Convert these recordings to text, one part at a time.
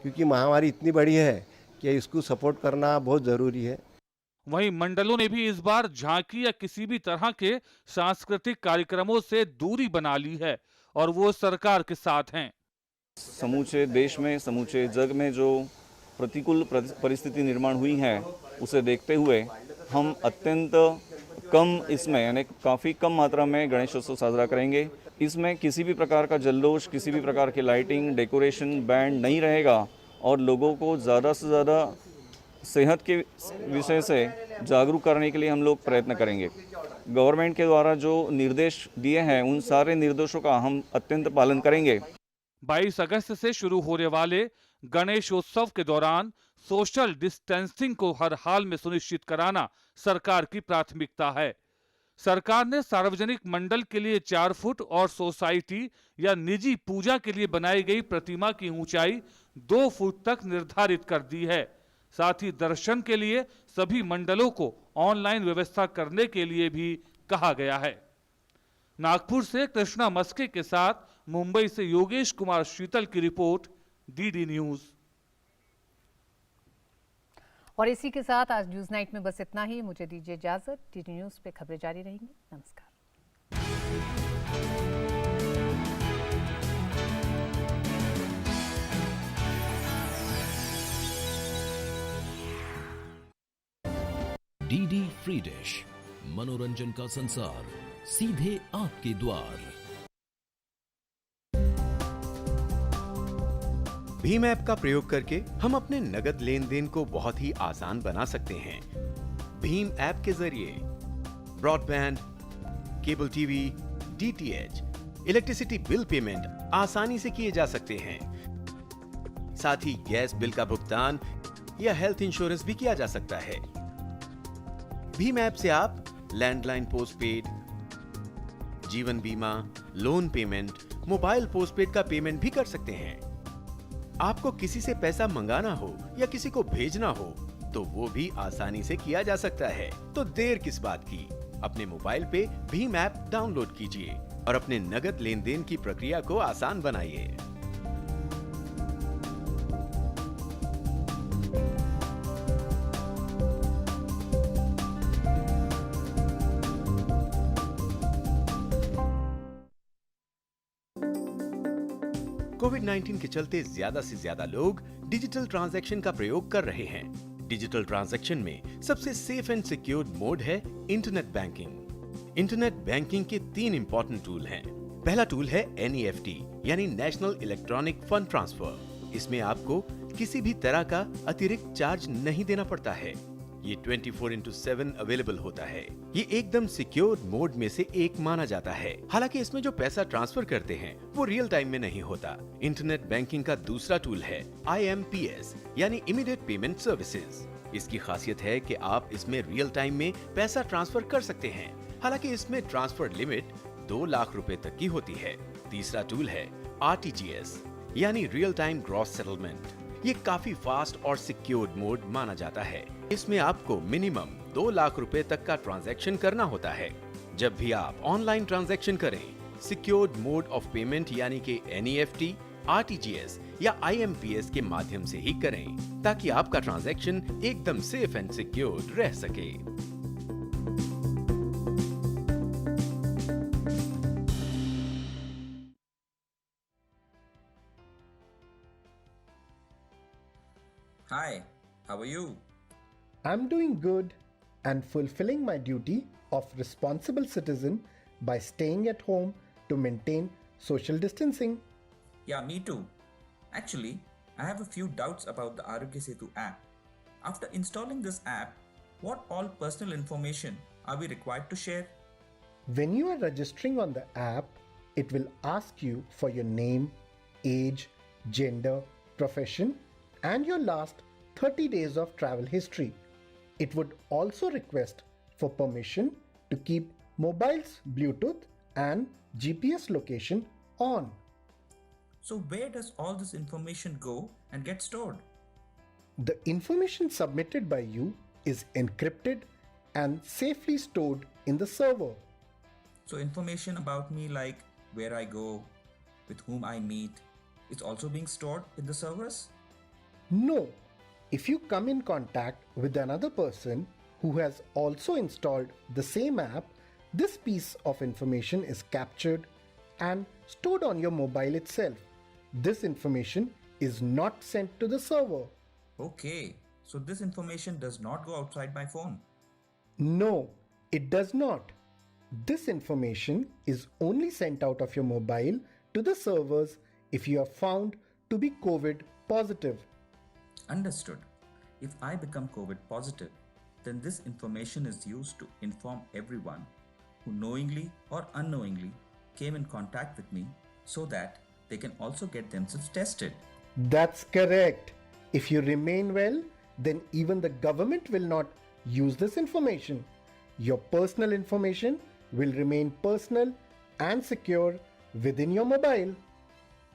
क्योंकि महामारी इतनी बड़ी है कि इसको सपोर्ट करना बहुत ज़रूरी है। वहीं मंडलों ने भी इस बार झांकी या किसी भी तरह के सांस्कृतिक कार्यक्रमों से दूरी बना ली है और वो सरकार के साथ हैं। समूचे देश में, समूचे जग में जो प्रतिकूल परिस्थिति निर्माण हुई है, उसे देखते हुए हम अत्यंत कम इसमें यानी काफ़ी कम मात्रा में गणेशोत्सव साजरा करेंगे। इसमें किसी भी प्रकार का जल्लोष, किसी भी प्रकार की लाइटिंग, डेकोरेशन, बैंड नहीं रहेगा और लोगों को ज़्यादा से ज़्यादा सेहत के विषय से जागरूक करने के लिए हम लोग प्रयत्न करेंगे। गवर्नमेंट के द्वारा जो निर्देश दिए हैं, उन सारे निर्देशों का हम अत्यंत पालन करेंगे। 22 अगस्त से शुरू होने वाले गणेशोत्सव के दौरान सोशल डिस्टेंसिंग को हर हाल में सुनिश्चित कराना सरकार की प्राथमिकता है। सरकार ने सार्वजनिक मंडल के लिए 4 फुट और सोसाइटी या निजी पूजा के लिए बनाई गई प्रतिमा की ऊंचाई 2 फुट तक निर्धारित कर दी है। साथ ही दर्शन के लिए सभी मंडलों को ऑनलाइन व्यवस्था करने के लिए भी कहा गया है। नागपुर से कृष्णा मस्के के साथ मुंबई से योगेश कुमार शीतल की रिपोर्ट, डीडी न्यूज। और इसी के साथ आज न्यूज नाइट में बस इतना ही। मुझे दीजिए इजाजत। डीडी न्यूज पे खबरें जारी रहेंगी। नमस्कार। डीडी फ्री डिश, मनोरंजन का संसार सीधे आपके द्वार। भीम ऐप का प्रयोग करके हम अपने नगद लेन देन को बहुत ही आसान बना सकते हैं। भीम ऐप के जरिए broadband, cable TV, DTH, electricity bill payment आसानी से किए जा सकते हैं। साथ ही गैस बिल का भुगतान या हेल्थ इंश्योरेंस भी किया जा सकता है। भीम ऐप से आप लैंडलाइन पोस्टपेड, जीवन बीमा, लोन पेमेंट, मोबाइल पोस्टपेड का पेमेंट भी कर सकते हैं। आपको किसी से पैसा मंगाना हो या किसी को भेजना हो तो वो भी आसानी से किया जा सकता है। तो देर किस बात की, अपने मोबाइल पे भीम ऐप डाउनलोड कीजिए और अपने नगद लेन देन की प्रक्रिया को आसान बनाइए। कोविड-19 के चलते ज्यादा से ज्यादा लोग डिजिटल ट्रांजैक्शन का प्रयोग कर रहे हैं। डिजिटल ट्रांजैक्शन में सबसे सेफ एंड सिक्योर्ड मोड है इंटरनेट बैंकिंग। इंटरनेट बैंकिंग के 3 इंपॉर्टेंट टूल हैं। पहला टूल है NEFT यानी नेशनल इलेक्ट्रॉनिक फंड ट्रांसफर। इसमें आपको किसी भी तरह का अतिरिक्त चार्ज नहीं देना पड़ता है। ये 24/7 अवेलेबल होता है। ये एकदम सिक्योर मोड में से एक माना जाता है। हालांकि इसमें जो पैसा ट्रांसफर करते हैं वो रियल टाइम में नहीं होता। इंटरनेट बैंकिंग का दूसरा टूल है IMPS यानी इमीडिएट पेमेंट सर्विसेज। इसकी खासियत है कि आप इसमें रियल टाइम में पैसा ट्रांसफर कर सकते हैं। हालांकि इसमें ट्रांसफर लिमिट 2 लाख रुपए तक की होती है। तीसरा टूल है RTGS यानी रियल टाइम ग्रॉस सेटलमेंट। ये काफी फास्ट और सिक्योर्ड मोड माना जाता है। इसमें आपको मिनिमम 2 लाख रुपए तक का ट्रांजैक्शन करना होता है। जब भी आप ऑनलाइन ट्रांजैक्शन करें, सिक्योर्ड मोड ऑफ पेमेंट यानी कि NEFT, RTGS या IMPS के माध्यम से ही करें ताकि आपका ट्रांजैक्शन एकदम सेफ एंड सिक्योर्ड रह सके। Hi, how are you? I'm doing good and fulfilling my duty of responsible citizen by staying at home to maintain social distancing. Yeah, me too. Actually, I have a few doubts about the Arogya Setu app. After installing this app, what all personal information are we required to share? When you are registering on the app, it will ask you for your name, age, gender, profession, and your last 30 days of travel history. It would also request for permission to keep mobile's Bluetooth and GPS location on. So, where does all this information go and get stored? The information submitted by you is encrypted and safely stored in the server. So, information about me like where I go, with whom I meet, is also being stored in the servers? No. If you come in contact with another person who has also installed the same app, this piece of information is captured and stored on your mobile itself. This information is not sent to the server. Okay, so this information does not go outside my phone. No, it does not. This information is only sent out of your mobile to the servers if you are found to be COVID positive. Understood. If I become COVID positive, then this information is used to inform everyone who knowingly or unknowingly came in contact with me so that they can also get themselves tested. That's correct. If you remain well, then even the government will not use this information. Your personal information will remain personal and secure within your mobile.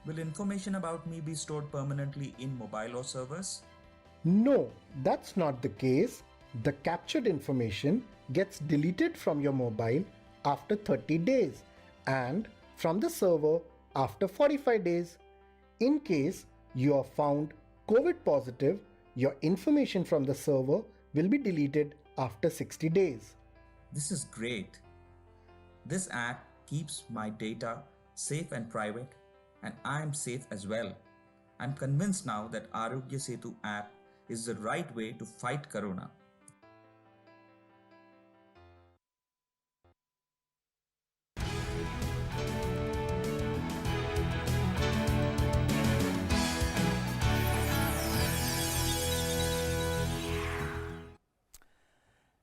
Will information about me be stored permanently in mobile or servers? No, that's not the case. The captured information gets deleted from your mobile after 30 days and from the server after 45 days. In case you are found COVID positive, your information from the server will be deleted after 60 days. This is great. This app keeps my data safe and private, and I am safe as well. I'm convinced now that Arogya Setu app is the right way to fight Corona.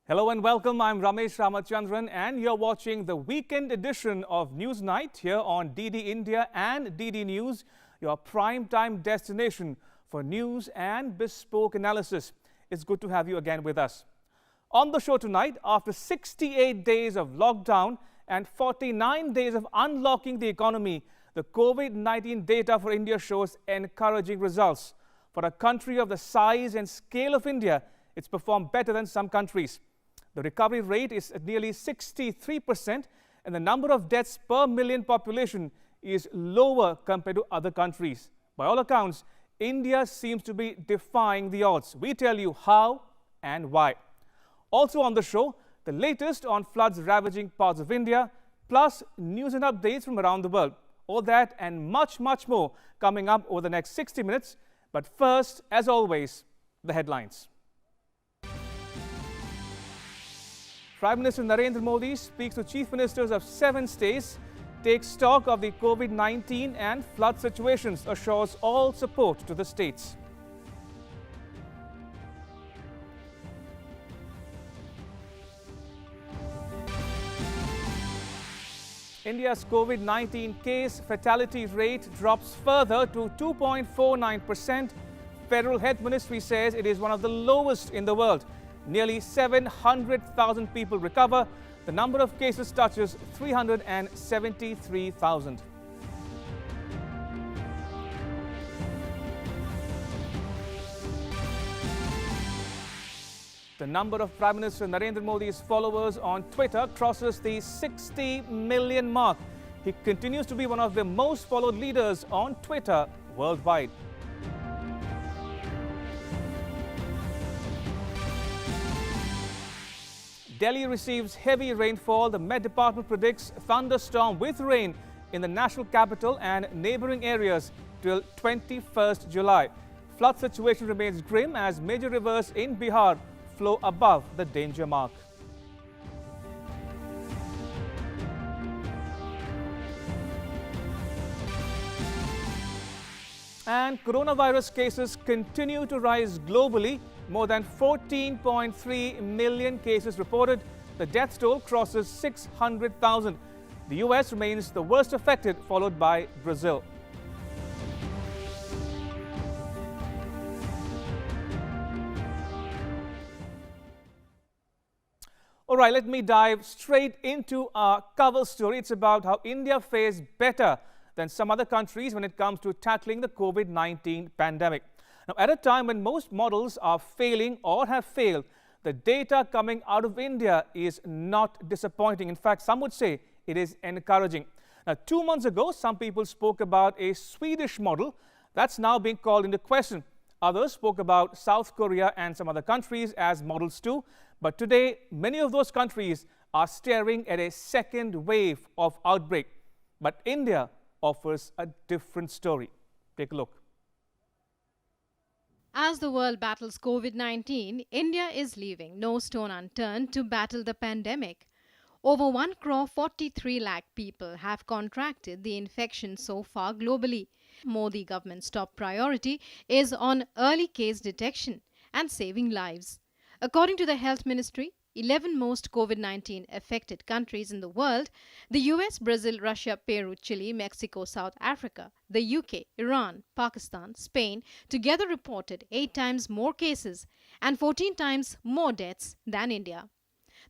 Hello and welcome. I'm Ramesh Ramachandran and you're watching the weekend edition of Newsnight here on DD India and DD News, your prime-time destination for news and bespoke analysis. It's good to have you again with us. On the show tonight, after 68 days of lockdown and 49 days of unlocking the economy, the COVID-19 data for India shows encouraging results. For a country of the size and scale of India, it's performed better than some countries. The recovery rate is at nearly 63% and the number of deaths per million population is lower compared to other countries. By all accounts, India seems to be defying the odds. We tell you how and why. Also on the show, the latest on floods ravaging parts of India, plus news and updates from around the world. All that and much, much more coming up over the next 60 minutes. But first, as always, the headlines. Prime Minister Narendra Modi speaks to Chief Ministers of 7 states, takes stock of the COVID-19 and flood situations, assures all support to the states. India's COVID-19 case fatality rate drops further to 2.49%. Federal Health Ministry says it is one of the lowest in the world. Nearly 700,000 people recover. The number of cases touches 373,000. The number of Prime Minister Narendra Modi's followers on Twitter crosses the 60 million mark. He continues to be one of the most followed leaders on Twitter worldwide. Delhi receives heavy rainfall. The Met Department predicts thunderstorm with rain in the national capital and neighboring areas till 21st July. Flood situation remains grim as major rivers in Bihar flow above the danger mark. And coronavirus cases continue to rise globally. More than 14.3 million cases reported. The death toll crosses 600,000. The US remains the worst affected, followed by Brazil. All right, let me dive straight into our cover story. It's about how India fares better than some other countries when it comes to tackling the COVID-19 pandemic. Now, at a time when most models are failing or have failed, the data coming out of India is not disappointing. In fact, some would say it is encouraging. Now, 2 months ago, some people spoke about a Swedish model that's now being called into question. Others spoke about South Korea and some other countries as models too. But today, many of those countries are staring at a second wave of outbreak. But India offers a different story. Take a look. As the world battles COVID-19, India is leaving no stone unturned to battle the pandemic. Over 1,43 lakh people have contracted the infection so far globally. Modi government's top priority is on early case detection and saving lives. According to the Health Ministry, 11 most COVID-19 affected countries in the world, the US, Brazil, Russia, Peru, Chile, Mexico, South Africa, the UK, Iran, Pakistan, Spain together reported 8 times more cases and 14 times more deaths than India.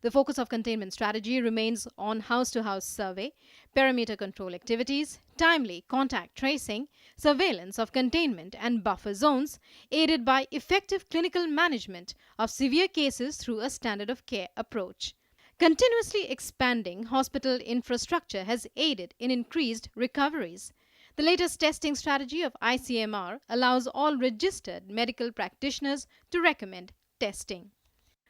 The focus of containment strategy remains on house-to-house survey, perimeter control activities, timely contact tracing, surveillance of containment and buffer zones, aided by effective clinical management of severe cases through a standard of care approach. Continuously expanding hospital infrastructure has aided in increased recoveries. The latest testing strategy of ICMR allows all registered medical practitioners to recommend testing.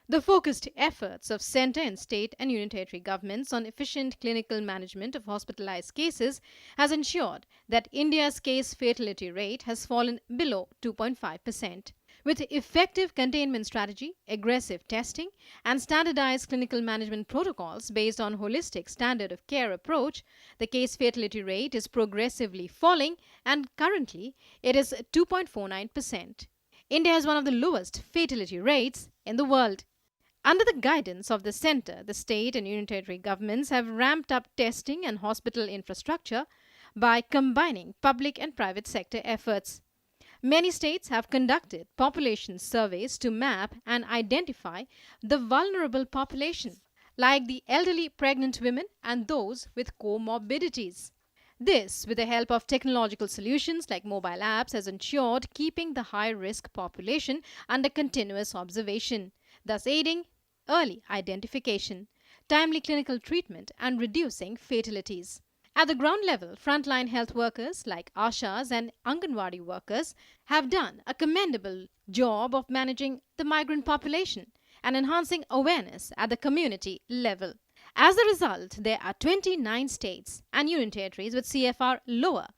The focused efforts of centre and state and union territory governments on efficient clinical management of hospitalized cases has ensured that India's case fatality rate has fallen below 2.5%. With effective containment strategy, aggressive testing, and standardized clinical management protocols based on holistic standard of care approach, the case fatality rate is progressively falling and currently it is 2.49%. India has one of the lowest fatality rates in the world. Under the guidance of the centre, the state and union territory governments have ramped up testing and hospital infrastructure by combining public and private sector efforts. Many states have conducted population surveys to map and identify the vulnerable population, like the elderly pregnant women and those with comorbidities. This, with the help of technological solutions like mobile apps, has ensured keeping the high-risk population under continuous observation, thus aiding early identification, timely clinical treatment and reducing fatalities. At the ground level, frontline health workers like Ashas and Anganwadi workers have done a commendable job of managing the migrant population and enhancing awareness at the community level. As a result, there are 29 states and union territories with CFR lower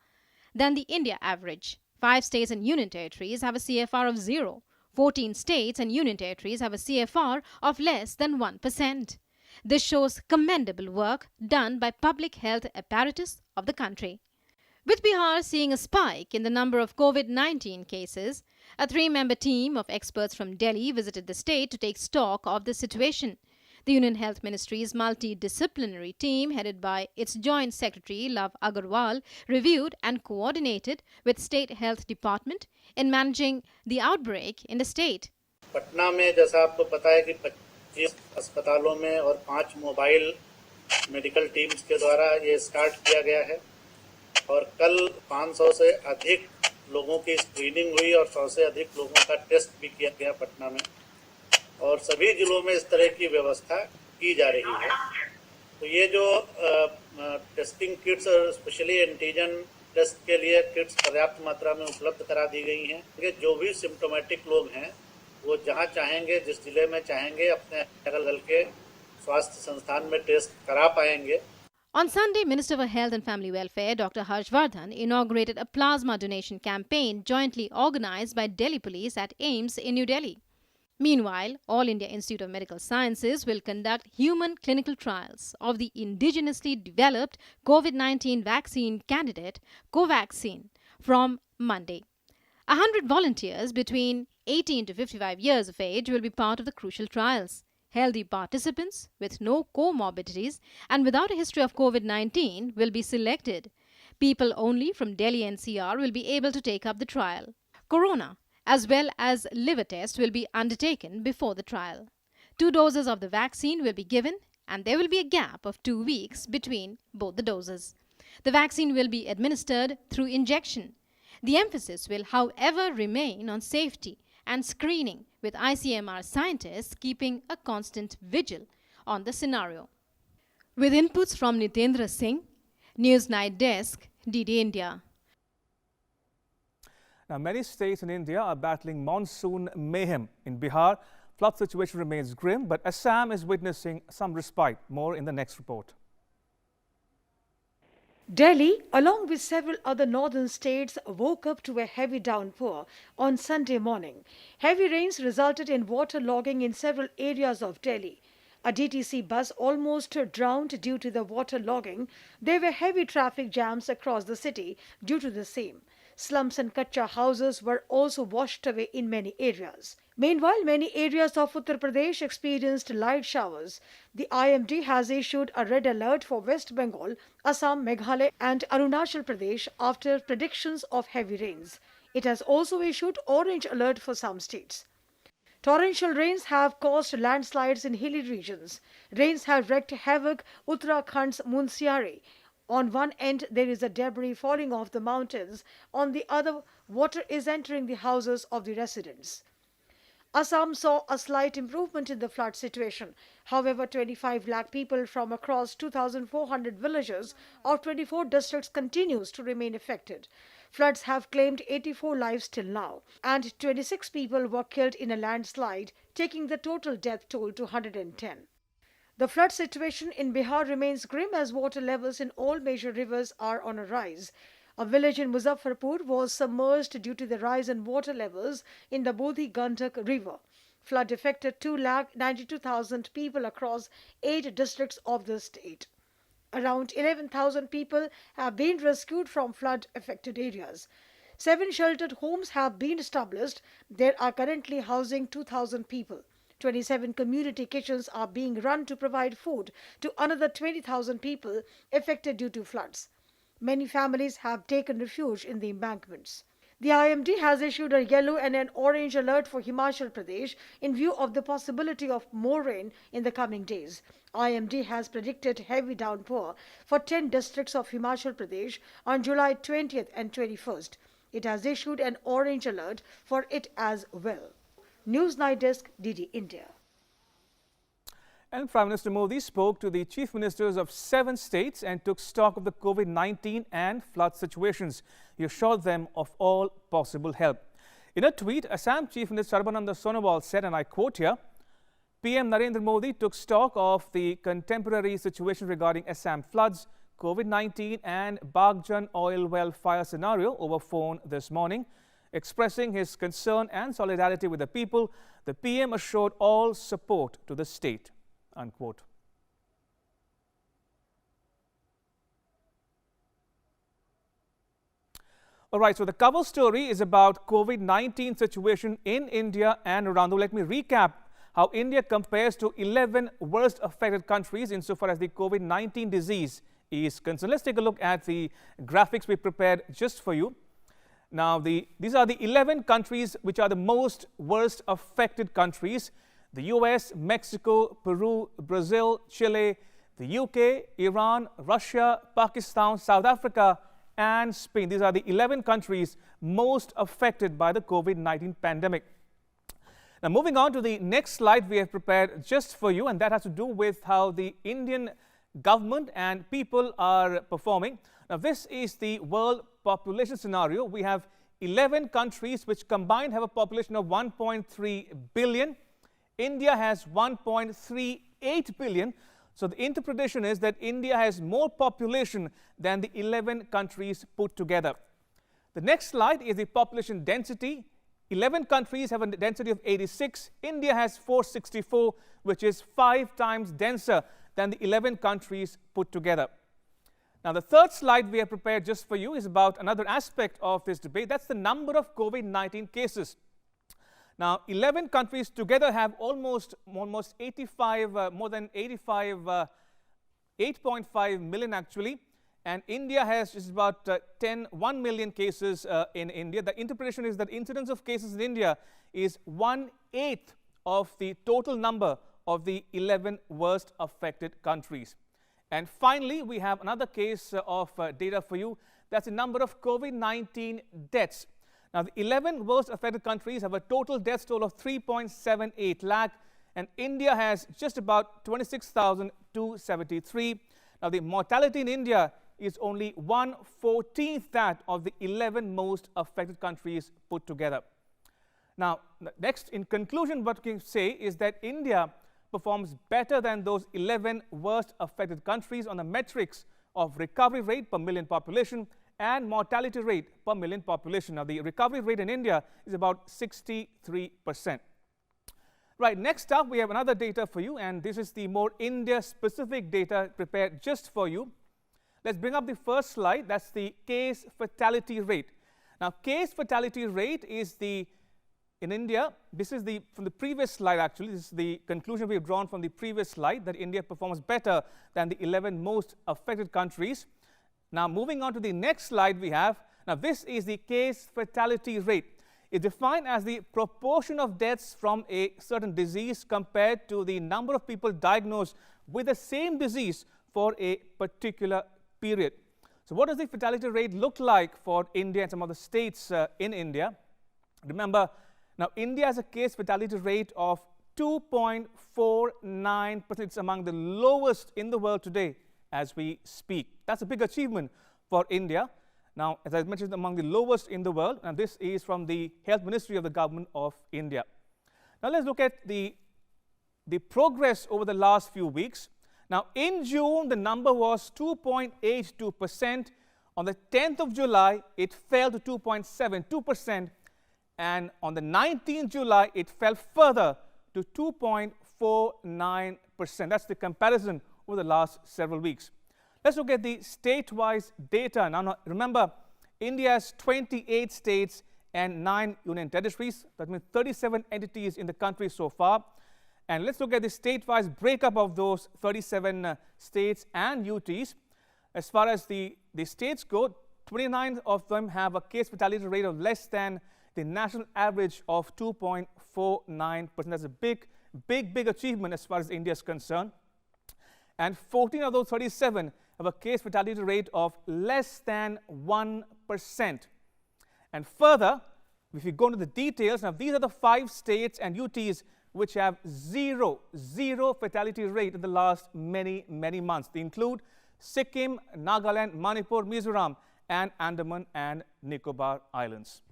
than the India average. 5 states and union territories have a CFR of 0. 14 states and union territories have a CFR of less than 1%. This shows commendable work done by public health apparatus of the country. With Bihar seeing a spike in the number of COVID-19 cases, a 3-member team of experts from Delhi visited the state to take stock of the situation. The Union Health Ministry's multidisciplinary team, headed by its Joint Secretary Love Agarwal, reviewed and coordinated with State Health Department in managing the outbreak in the state. Patna में जैसा आपको पता है कि 25 अस्पतालों में और 5 mobile medical teams के द्वारा ये स्टार्ट किया गया है और कल 500 से अधिक लोगों की स्क्रीनिंग हुई और 100 से अधिक लोगों का टेस्ट भी किया गया पटना में और सभी जिलों में इस तरह की व्यवस्था की जा रही है। तो ये जो टेस्टिंग किट्स और स्पेशली एंटीजन टेस्ट के लिए किट्स पर्याप्त मात्रा में उपलब्ध करा दी गई हैं कि जो भी सिम्टोमेटिक लोग हैं वो जहां चाहेंगे, जिस जिले में चाहेंगे, अपने अगल-बगल के स्वास्थ्य संस्थान में टेस्ट करा पाएंगे। On Sunday, Minister for Health and Family Welfare Dr. Harshvardhan inaugurated a plasma donation campaign jointly organized by Delhi Police at AIIMS in New Delhi. Meanwhile, All India Institute of Medical Sciences will conduct human clinical trials of the indigenously developed COVID-19 vaccine candidate Covaxin from Monday. 100 volunteers between 18 to 55 years of age will be part of the crucial trials. Healthy participants with no comorbidities and without a history of COVID-19 will be selected. People only from Delhi NCR will be able to take up the trial. Corona as well as liver test will be undertaken before the trial. 2 doses of the vaccine will be given and there will be a gap of 2 weeks between both the doses. The vaccine will be administered through injection. The emphasis will, however, remain on safety and screening, with ICMR scientists keeping a constant vigil on the scenario. With inputs from Nitendra Singh, News Night Desk, DD India. Now, many states in India are battling monsoon mayhem. In Bihar, flood situation remains grim, but Assam is witnessing some respite. More in the next report. Delhi, along with several other northern states, woke up to a heavy downpour on Sunday morning. Heavy rains resulted in waterlogging in several areas of Delhi. A DTC bus almost drowned due to the waterlogging. There were heavy traffic jams across the city due to the same. Slums and kacha houses were also washed away in many areas. Meanwhile, many areas of Uttar Pradesh experienced light showers. The IMD has issued a red alert for West Bengal, Assam, Meghalaya and Arunachal Pradesh after predictions of heavy rains. It has also issued orange alert for some states. Torrential rains have caused landslides in hilly regions. Rains have wreaked havoc Uttarakhand's Munsiari. On one end, there is a debris falling off the mountains. On the other, water is entering the houses of the residents. Assam saw a slight improvement in the flood situation. However, 25 lakh people from across 2,400 villages of 24 districts continues to remain affected. Floods have claimed 84 lives till now, and 26 people were killed in a landslide, taking the total death toll to 110. The flood situation in Bihar remains grim as water levels in all major rivers are on a rise. A village in Muzaffarpur was submerged due to the rise in water levels in the Bodhi Gandak river. Flood affected 2,92,000 people across 8 districts of the state. Around 11,000 people have been rescued from flood-affected areas. 7 sheltered homes have been established. There are currently housing 2,000 people. 27 community kitchens are being run to provide food to another 20,000 people affected due to floods. Many families have taken refuge in the embankments. The IMD has issued a yellow and an orange alert for Himachal Pradesh in view of the possibility of more rain in the coming days. IMD has predicted heavy downpour for 10 districts of Himachal Pradesh on July 20th and 21st. It has issued an orange alert for it as well. News Night Desk, DD India. And Prime Minister Modi spoke to the chief ministers of 7 states and took stock of the COVID-19 and flood situations. He assured them of all possible help. In a tweet, Assam Chief Minister Sarbananda Sonowal said, and I quote here, PM Narendra Modi took stock of the contemporary situation regarding Assam floods, COVID-19 and Bagjan oil well fire scenario over phone this morning. Expressing his concern and solidarity with the people, the PM assured all support to the state. Unquote. All right, so the cover story is about COVID-19 situation in India and around the world. Let me recap how India compares to 11 worst affected countries insofar as the COVID-19 disease is concerned. Let's take a look at the graphics we prepared just for you. Now, these are the 11 countries which are the most worst affected countries. The US, Mexico, Peru, Brazil, Chile, the UK, Iran, Russia, Pakistan, South Africa, and Spain. These are the 11 countries most affected by the COVID-19 pandemic. Now, moving on to the next slide we have prepared just for you, and that has to do with how the Indian government and people are performing. Now, this is the world population scenario. We have 11 countries which combined have a population of 1.3 billion. India has 1.38 billion. So the interpretation is that India has more population than the 11 countries put together. The next slide is the population density. 11 countries have a density of 86. India has 464, which is 5 times denser than the 11 countries put together. Now, the third slide we have prepared just for you is about another aspect of this debate. That's the number of COVID-19 cases. Now, 11 countries together have almost 85, more than 85, 8.5 million actually. And India has just about 1 million cases in India. The interpretation is that incidence of cases in India is 1/8 of the total number of the 11 worst affected countries. And finally, we have another case of data for you. That's the number of COVID-19 deaths. Now, the 11 worst affected countries have a total death toll of 3.78 lakh, and India has just about 26,273. Now, the mortality in India is only 1/14 that of the 11 most affected countries put together. Now, next, in conclusion, what we can say is that India performs better than those 11 worst affected countries on the metrics of recovery rate per million population and mortality rate per million population. Now, the recovery rate in India is about 63%. Right, next up, we have another data for you, and this is the more India-specific data prepared just for you. Let's bring up the first slide. That's the case fatality rate. Now, case fatality rate is in India, this is from the previous slide actually, this is the conclusion we have drawn from the previous slide, that India performs better than the 11 most affected countries. Now, moving on to the next slide we have, now this is the case fatality rate. It's defined as the proportion of deaths from a certain disease compared to the number of people diagnosed with the same disease for a particular period. So what does the fatality rate look like for India and some other states in India? Remember, now India has a case fatality rate of 2.49%. It's among the lowest in the world today as we speak. That's a big achievement for India. Now, as I mentioned, among the lowest in the world, and this is from the Health Ministry of the Government of India. Now, let's look at the progress over the last few weeks. Now, in June, the number was 2.82%. On the 10th of July, it fell to 2.72%. And on the 19th July, it fell further to 2.49%. That's the comparison over the last several weeks. Let's look at the state-wise data. Now, remember, India has 28 states and 9 union territories. That means 37 entities in the country so far. And let's look at the state-wise breakup of those 37 states and UTs. As far as the states go, 29 of them have a case fatality rate of less than the national average of 2.49%. That's a big achievement as far as India is concerned. And 14 of those 37 have a case fatality rate of less than 1%. And further, if you go into the details, now these are the 5 states and UTs which have zero fatality rate in the last many months. They include Sikkim, Nagaland, Manipur, Mizoram, and Andaman and Nicobar Islands.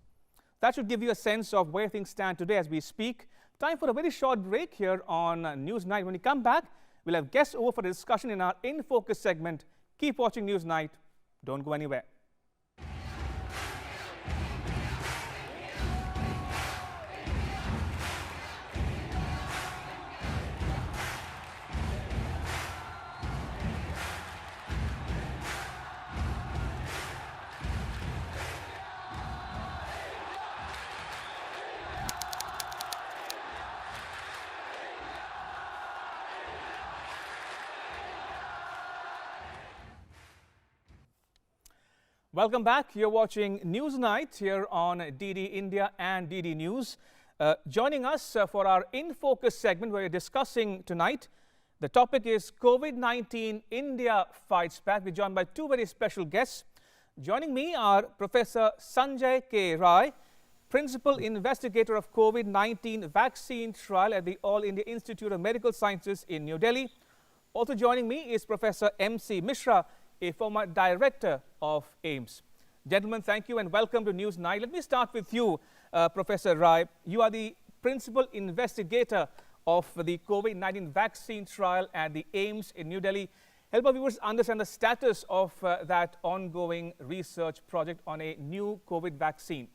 That should give you a sense of where things stand today as we speak. Time for a very short break here on Newsnight. When we come back, we'll have guests over for a discussion in our In Focus segment. Keep watching Newsnight. Don't go anywhere. Welcome back. You're watching Newsnight here on DD India and DD News. Joining us for our In Focus segment, where we're discussing tonight, the topic is COVID-19, India Fights Back. We're joined by 2 very special guests. Joining me are Professor Sanjay K. Rai, Principal Investigator of COVID-19 Vaccine Trial at the All India Institute of Medical Sciences in New Delhi. Also joining me is Professor M.C. Mishra, a former director of AIIMS. Gentlemen, thank you and welcome to Newsnight. Let me start with you, Professor Rai. You are the principal investigator of the COVID-19 vaccine trial at the AIIMS in New Delhi. Help our viewers understand the status of that ongoing research project on a new COVID vaccine.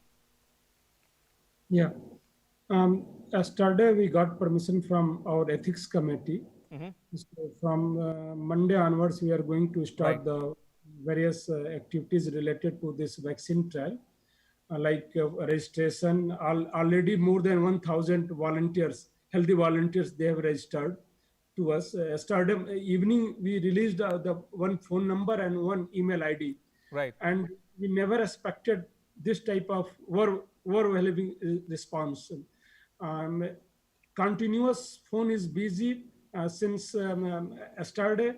Yeah. Yesterday, we got permission from our ethics committee. So from Monday onwards, we are going to start the various activities related to this vaccine trial, like registration. Already more than 1,000 volunteers, healthy volunteers, they have registered to us. Yesterday evening, we released the 1 phone number and 1 email ID. Right. And we never expected this type of overwhelming response. Continuous phone is busy. Since yesterday,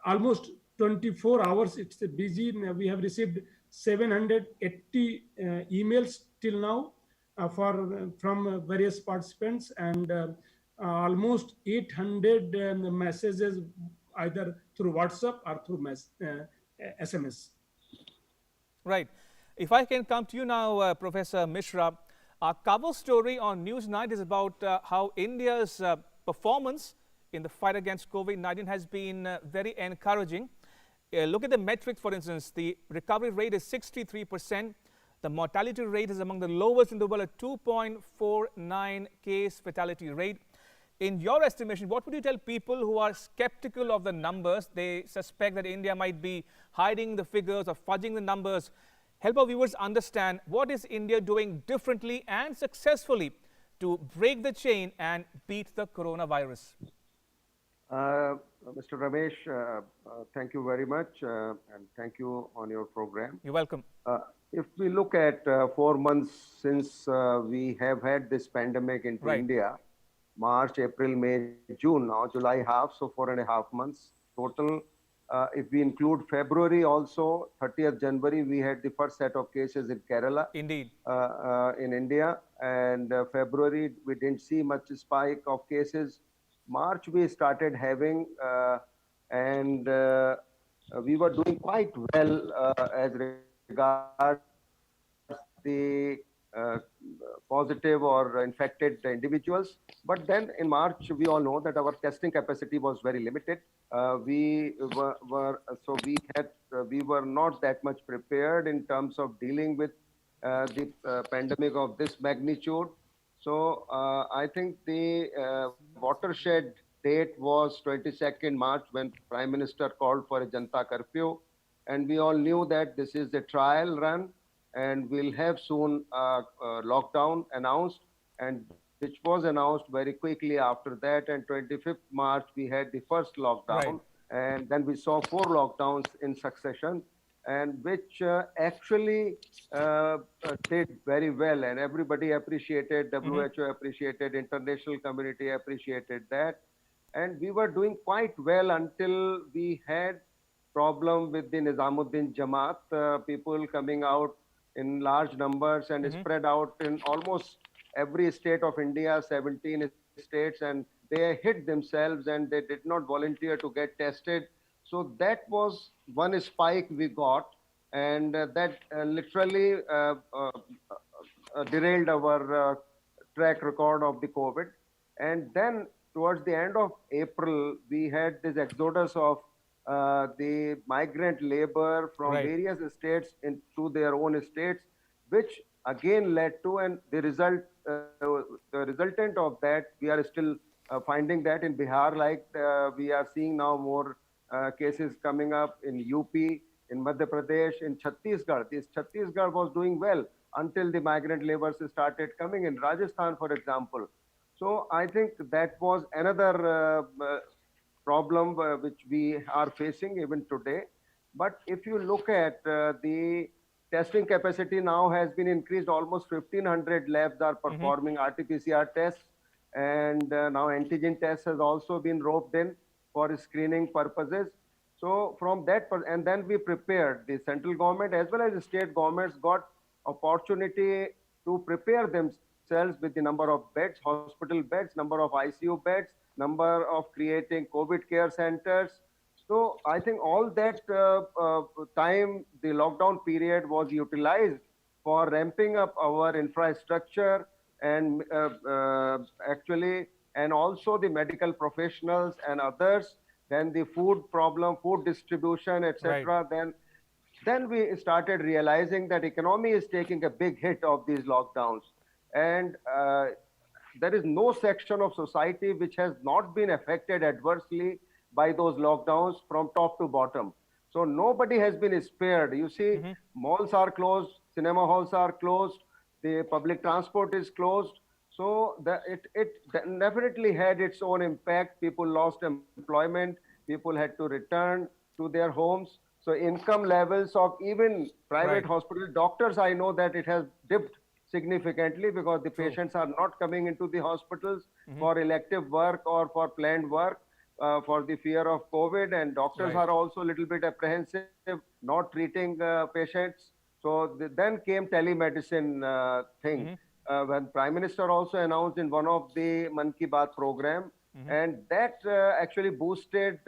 almost 24 hours it's busy. We have received 780 emails till now from various participants, and almost 800 messages either through WhatsApp or through SMS. Right. If I can come to you now, Professor Mishra, our cover story on Newsnight is about how India's performance in the fight against COVID-19 has been very encouraging. Look at the metrics, for instance. The recovery rate is 63%. The mortality rate is among the lowest in the world at 2.49 case fatality rate. In your estimation, what would you tell people who are skeptical of the numbers? They suspect that India might be hiding the figures or fudging the numbers. Help our viewers understand, what is India doing differently and successfully to break the chain and beat the coronavirus? Mr. Ramesh, thank you very much and thank you on your program. You're welcome. If we look at 4 months since we have had this pandemic into India, March, April, May, June, now July half, so 4.5 months total. If we include February also, 30th January, we had the first set of cases in Kerala. Indeed. In India. And February, we didn't see much spike of cases. March, we started having, and we were doing quite well as regards the positive or infected individuals. But then in March, we all know that our testing capacity was very limited. We were not that much prepared in terms of dealing with the pandemic of this magnitude. So I think the watershed date was 22nd March when Prime Minister called for a Janta curfew. And we all knew that this is a trial run and we'll have soon a lockdown announced, and which was announced very quickly after that. And 25th March, we had the first lockdown. And then we saw 4 lockdowns in succession, and which actually did very well, and everybody appreciated, WHO appreciated, international community appreciated that. And we were doing quite well until we had problem with the Nizamuddin Jamaat, people coming out in large numbers and spread out in almost every state of India, 17 states, and they hid themselves and they did not volunteer to get tested. So that was one spike we got, and that literally derailed our track record of the COVID. And then towards the end of April, we had this exodus of the migrant labor from various states into their own states, which again led to, and the resultant of that, we are still finding that in Bihar, like we are seeing now more cases coming up in UP, in Madhya Pradesh, in Chhattisgarh. This Chhattisgarh was doing well until the migrant laborers started coming in Rajasthan, for example. So I think that was another problem which we are facing even today. But if you look at the testing capacity now has been increased, almost 1,500 labs are performing RT-PCR tests, and now antigen tests has also been roped in for screening purposes. So from that, and then we prepared, the central government as well as the state governments got opportunity to prepare themselves with the number of beds, hospital beds, number of ICU beds, number of creating COVID care centers. So I think all that time, the lockdown period was utilized for ramping up our infrastructure and actually, and also the medical professionals and others, then the food problem, food distribution, etc. Then we started realizing that economy is taking a big hit of these lockdowns. And there is no section of society which has not been affected adversely by those lockdowns from top to bottom. So nobody has been spared. You see, malls are closed, cinema halls are closed, the public transport is closed. So it definitely had its own impact. People lost employment, people had to return to their homes. So income levels of even private hospital doctors, I know that it has dipped significantly because the patients are not coming into the hospitals for elective work or for planned work for the fear of COVID, and doctors are also a little bit apprehensive, not treating patients. So then came telemedicine thing when Prime Minister also announced in one of the Mann Ki Baat program, and that actually boosted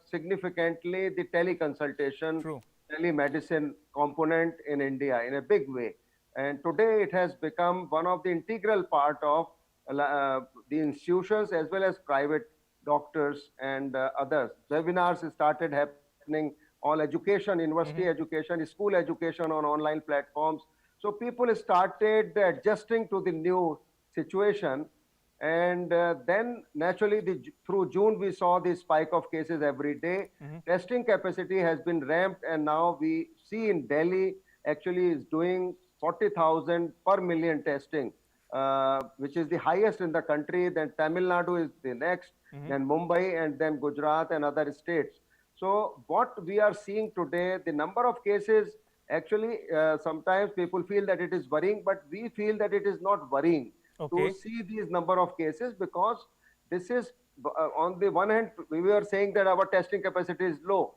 significantly the teleconsultation telemedicine component in India in a big way. And today it has become one of the integral part of the institutions as well as private doctors and others. Webinars started happening, all education, university education, school education on online platforms. So people started adjusting to the new situation. And then naturally through June, we saw the spike of cases every day. Testing capacity has been ramped, and now we see in Delhi actually is doing 40,000 per million testing, which is the highest in the country. Then Tamil Nadu is the next, then Mumbai, and then Gujarat and other states. So what we are seeing today, the number of cases, actually sometimes people feel that it is worrying, but we feel that it is not worrying to see these number of cases, because this is on the one hand, we were saying that our testing capacity is low.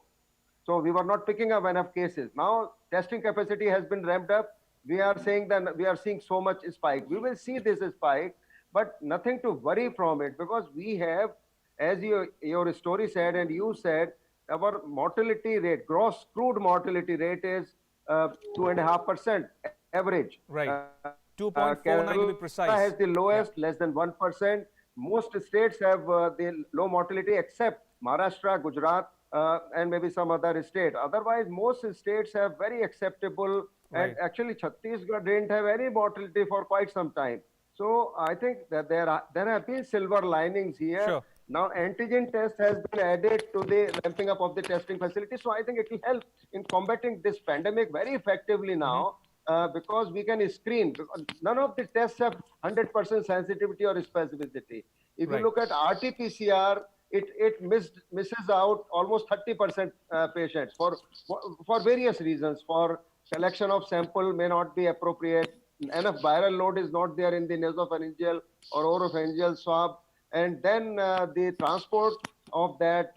So we were not picking up enough cases. Now testing capacity has been ramped up. We are saying that we are seeing so much spike. We will see this spike, but nothing to worry from it, because we have, as your story said and you said, our mortality rate, gross crude mortality rate is 2.5% average. Right. 2.49 to be precise. Kerala has the lowest, less than 1%. Most states have the low mortality except Maharashtra, Gujarat, and maybe some other state. Otherwise, most states have very acceptable, and actually Chhattisgarh didn't have any mortality for quite some time. So I think that there have been silver linings here. Sure. Now antigen test has been added to the ramping up of the testing facility. So I think it will help in combating this pandemic very effectively now. Because we can screen. None of the tests have 100% sensitivity or specificity. If you look at RT-PCR, it misses out almost 30% patients for various reasons. For collection of sample may not be appropriate. Enough viral load is not there in the nasopharyngeal or oropharyngeal swab. And then the transport of that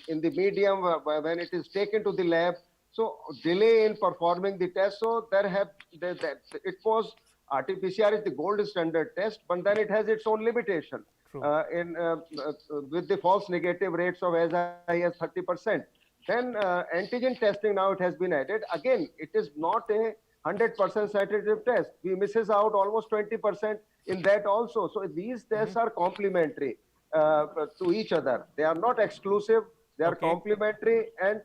in the medium when it is taken to the lab. So delay in performing the test. So it was RT-PCR is the gold standard test, but then it has its own limitation with the false negative rates of as high as 30%. Then antigen testing, now it has been added. Again, it is not a 100% sensitive test. We misses out almost 20% in that also. So these tests are complementary to each other. They are not exclusive. They are complementary, and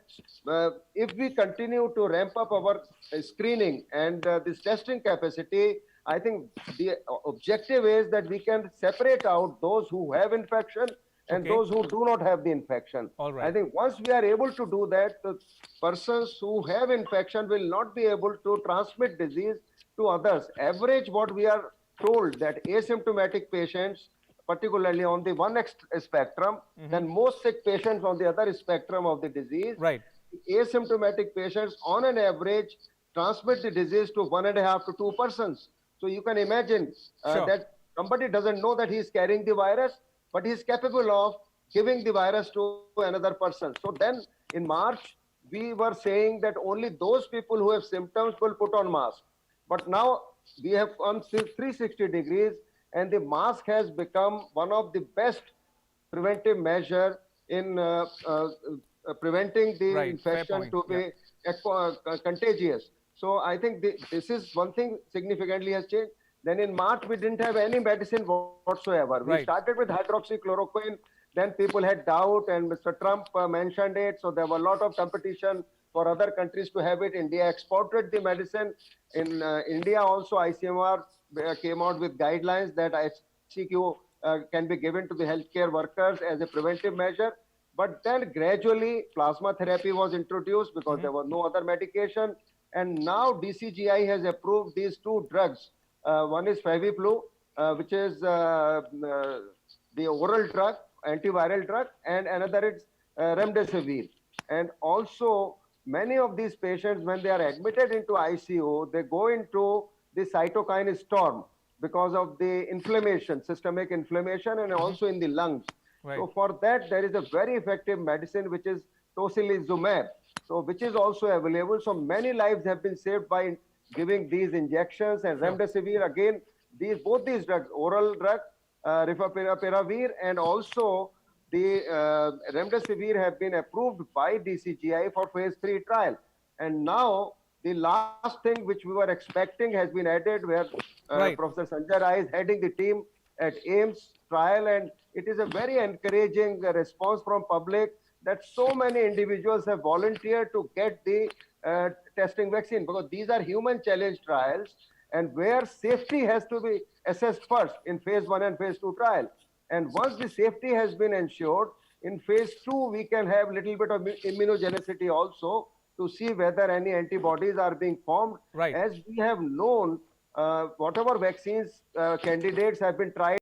if we continue to ramp up our screening and this testing capacity, I think the objective is that we can separate out those who have infection and those who do not have the infection. I think once we are able to do that, the persons who have infection will not be able to transmit disease to others. Average, what we are told, that asymptomatic patients, particularly on the one spectrum, then most sick patients on the other spectrum of the disease. Right. Asymptomatic patients on an average transmit the disease to 1.5 to 2 persons. So you can imagine that somebody doesn't know that he is carrying the virus, but he is capable of giving the virus to another person. So then in March, we were saying that only those people who have symptoms will put on mask. But now we have gone 360 degrees, and the mask has become one of the best preventive measure in preventing the infection to be contagious. So I think this is one thing significantly has changed. Then in March, we didn't have any medicine whatsoever. We started with hydroxychloroquine. Then people had doubt, and Mr. Trump mentioned it. So there were a lot of competition for other countries to have it. India exported the medicine. In India also, ICMR came out with guidelines that HCQ can be given to the healthcare workers as a preventive measure. But then gradually plasma therapy was introduced because there was no other medication. And now DCGI has approved these two drugs. One is Feviflu, which is the oral drug, antiviral drug, and another is Remdesivir. And also many of these patients, when they are admitted into ICU, they go into the cytokine storm because of the inflammation, systemic inflammation, and also in the lungs. So for that, there is a very effective medicine, which is tocilizumab, so which is also available. So many lives have been saved by giving these injections. And Remdesivir, again, both these drugs, oral drug, Rifampicin, and also the remdesivir have been approved by DCGI for phase 3 trial. And now the last thing which we were expecting has been added, where Professor Sanjay Rai is heading the team at AIMS trial, and it is a very encouraging response from public that so many individuals have volunteered to get the testing vaccine, because these are human challenge trials, and where safety has to be assessed first in phase 1 and phase 2 trial. And once the safety has been ensured, in phase 2 we can have little bit of immunogenicity also to see whether any antibodies are being formed. As we have known, whatever vaccines candidates have been tried